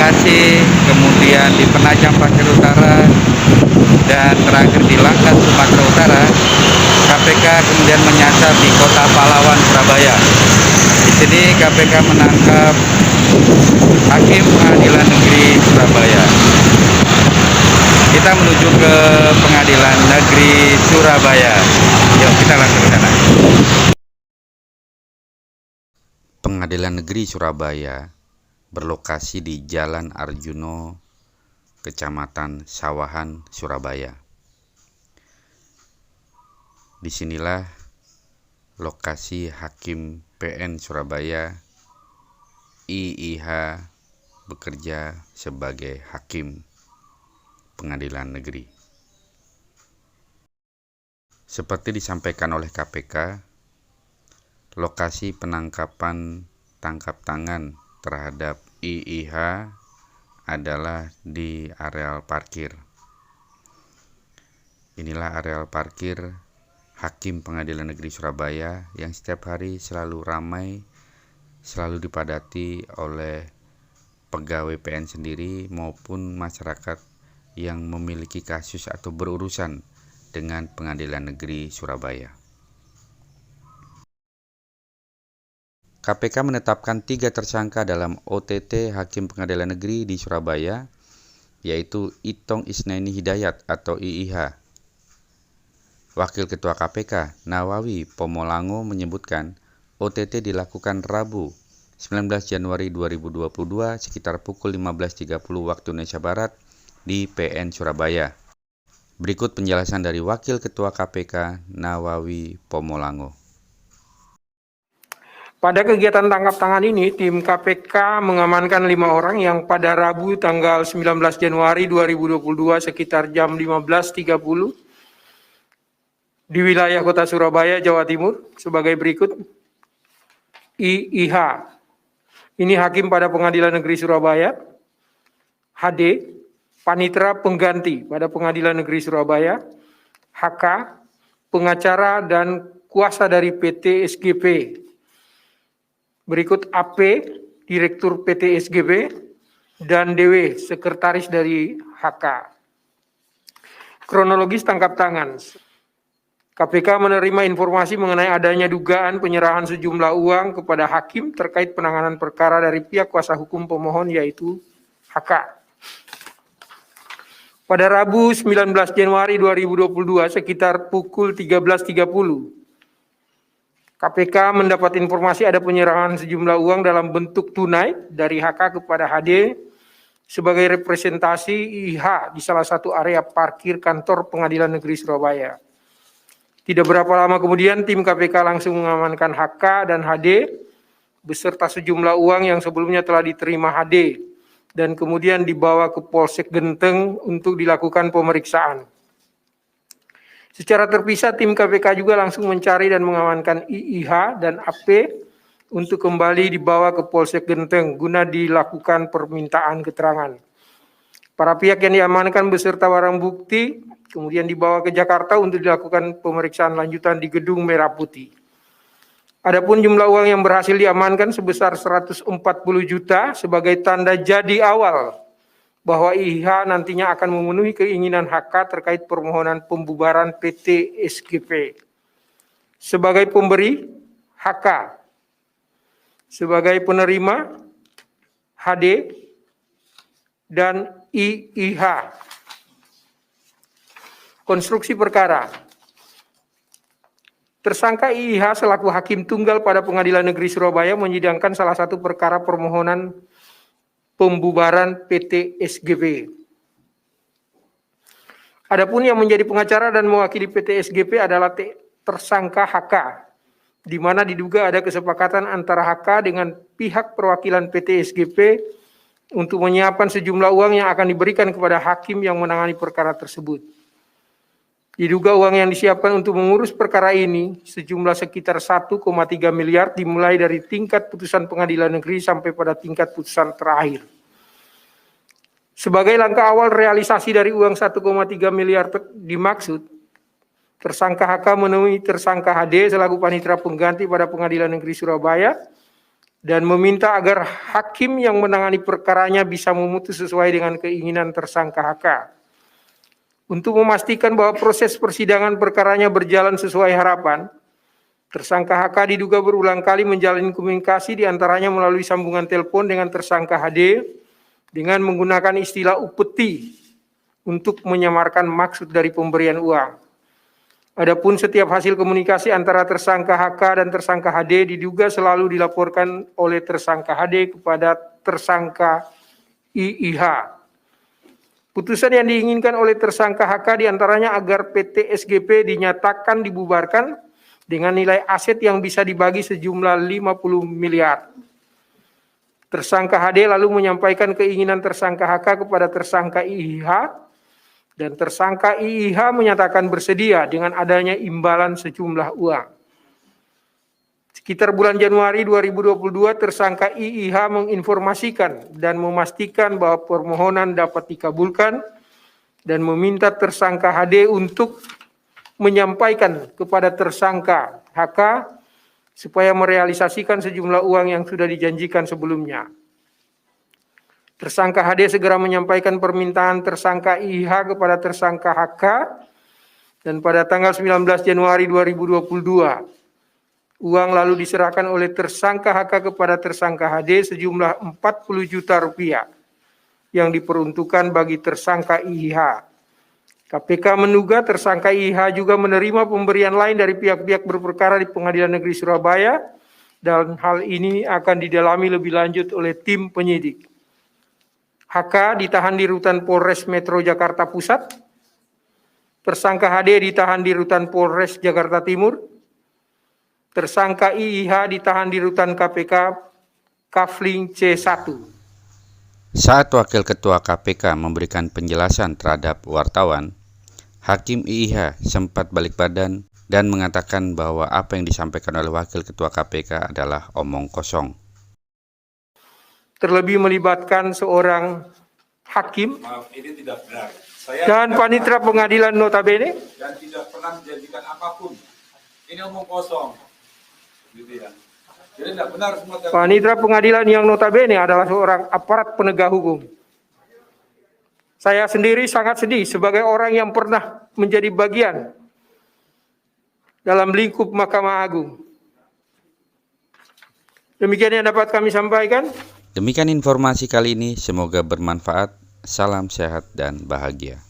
Bekasi, kemudian di Penajam Pasir Utara, dan terakhir di Langkat, Sumatera Utara. KPK kemudian menyasar di Kota Pahlawan, Surabaya. Di sini KPK menangkap Hakim Pengadilan Negeri Surabaya. Kita menuju ke Pengadilan Negeri Surabaya. Yuk kita langsung ke sana. Pengadilan Negeri Surabaya berlokasi di Jalan Arjuno, Kecamatan Sawahan, Surabaya. Disinilah lokasi Hakim PN Surabaya IIH bekerja sebagai Hakim Pengadilan Negeri. Seperti disampaikan oleh KPK, lokasi penangkapan tangkap tangan terhadap IIH adalah di areal parkir. Inilah areal parkir Hakim Pengadilan Negeri Surabaya yang setiap hari selalu ramai, selalu dipadati oleh pegawai PN sendiri maupun masyarakat yang memiliki kasus atau berurusan dengan Pengadilan Negeri Surabaya. KPK menetapkan 3 tersangka dalam OTT Hakim Pengadilan Negeri di Surabaya, yaitu Itong Isnaini Hidayat atau IIH. Wakil Ketua KPK, Nawawi Pomolango menyebutkan OTT dilakukan Rabu 19 Januari 2022 sekitar pukul 15.30 waktu Indonesia Barat di PN Surabaya. Berikut penjelasan dari Wakil Ketua KPK, Nawawi Pomolango. Pada kegiatan tangkap tangan ini, tim KPK mengamankan 5 orang yang pada Rabu tanggal 19 Januari 2022 sekitar jam 15.30 di wilayah Kota Surabaya, Jawa Timur sebagai berikut. IIH, ini Hakim pada Pengadilan Negeri Surabaya. HD, Panitera Pengganti pada Pengadilan Negeri Surabaya. HK, pengacara dan kuasa dari PT SGP. Berikut AP, Direktur PT SGP, dan DW, Sekretaris dari HK. Kronologis tangkap tangan. KPK menerima informasi mengenai adanya dugaan penyerahan sejumlah uang kepada hakim terkait penanganan perkara dari pihak kuasa hukum pemohon yaitu HK. Pada Rabu 19 Januari 2022 sekitar pukul 13.30, KPK mendapat informasi ada penyerahan sejumlah uang dalam bentuk tunai dari HK kepada HD sebagai representasi IIH di salah satu area parkir kantor Pengadilan Negeri Surabaya. Tidak berapa lama kemudian tim KPK langsung mengamankan HK dan HD beserta sejumlah uang yang sebelumnya telah diterima HD dan kemudian dibawa ke Polsek Genteng untuk dilakukan pemeriksaan. Secara terpisah tim KPK juga langsung mencari dan mengamankan IIH dan AP untuk kembali dibawa ke Polsek Genteng guna dilakukan permintaan keterangan. Para pihak yang diamankan beserta barang bukti kemudian dibawa ke Jakarta untuk dilakukan pemeriksaan lanjutan di Gedung Merah Putih. Adapun jumlah uang yang berhasil diamankan sebesar 140 juta sebagai tanda jadi awal bahwa IIH nantinya akan memenuhi keinginan HK terkait permohonan pembubaran PT SGP. Sebagai pemberi, HK. Sebagai penerima, HD dan IIH. Konstruksi perkara. Tersangka IIH selaku hakim tunggal pada Pengadilan Negeri Surabaya menyidangkan salah satu perkara permohonan pembubaran PT SGP. Adapun yang menjadi pengacara dan mewakili PT SGP adalah tersangka HK, di mana diduga ada kesepakatan antara HK dengan pihak perwakilan PT SGP untuk menyiapkan sejumlah uang yang akan diberikan kepada hakim yang menangani perkara tersebut. Diduga uang yang disiapkan untuk mengurus perkara ini sejumlah sekitar 1,3 miliar dimulai dari tingkat putusan pengadilan negeri sampai pada tingkat putusan terakhir. Sebagai langkah awal realisasi dari uang 1,3 miliar dimaksud, tersangka HK menemui tersangka HD selaku panitera pengganti pada Pengadilan Negeri Surabaya dan meminta agar hakim yang menangani perkaranya bisa memutus sesuai dengan keinginan tersangka HK. Untuk memastikan bahwa proses persidangan perkaranya berjalan sesuai harapan, tersangka HK diduga berulang kali menjalin komunikasi diantaranya melalui sambungan telepon dengan tersangka HD dengan menggunakan istilah upeti untuk menyamarkan maksud dari pemberian uang. Adapun setiap hasil komunikasi antara tersangka HK dan tersangka HD diduga selalu dilaporkan oleh tersangka HD kepada tersangka IIH. Putusan yang diinginkan oleh tersangka HK diantaranya agar PT SGP dinyatakan dibubarkan dengan nilai aset yang bisa dibagi sejumlah 50 miliar. Tersangka HD lalu menyampaikan keinginan tersangka HK kepada tersangka IIH dan tersangka IIH menyatakan bersedia dengan adanya imbalan sejumlah uang. Sekitar bulan Januari 2022, tersangka IIH menginformasikan dan memastikan bahwa permohonan dapat dikabulkan dan meminta tersangka HD untuk menyampaikan kepada tersangka HK supaya merealisasikan sejumlah uang yang sudah dijanjikan sebelumnya. Tersangka HD segera menyampaikan permintaan tersangka IIH kepada tersangka HK dan pada tanggal 19 Januari 2022, uang lalu diserahkan oleh tersangka HK kepada tersangka HD sejumlah 40 juta rupiah yang diperuntukkan bagi tersangka IIH. KPK menduga tersangka IIH juga menerima pemberian lain dari pihak-pihak berperkara di Pengadilan Negeri Surabaya dan hal ini akan didalami lebih lanjut oleh tim penyidik. HK ditahan di Rutan Polres Metro Jakarta Pusat. Tersangka HD ditahan di Rutan Polres Jakarta Timur. Tersangka IIH ditahan di Rutan KPK Kafling C1. Saat Wakil Ketua KPK memberikan penjelasan terhadap wartawan, Hakim IIH sempat balik badan dan mengatakan bahwa apa yang disampaikan oleh Wakil Ketua KPK adalah omong kosong. Terlebih melibatkan seorang hakim. Maaf, ini tidak benar. Dan panitera pengadilan notabene. Dan tidak pernah menjanjikan apapun. Ini omong kosong. Gitu ya. Jadi tidak benar semua. Panitera pengadilan yang notabene adalah seorang aparat penegak hukum. Saya sendiri sangat sedih sebagai orang yang pernah menjadi bagian dalam lingkup Mahkamah Agung. Demikian yang dapat kami sampaikan. Demikian informasi kali ini, semoga bermanfaat. Salam sehat dan bahagia.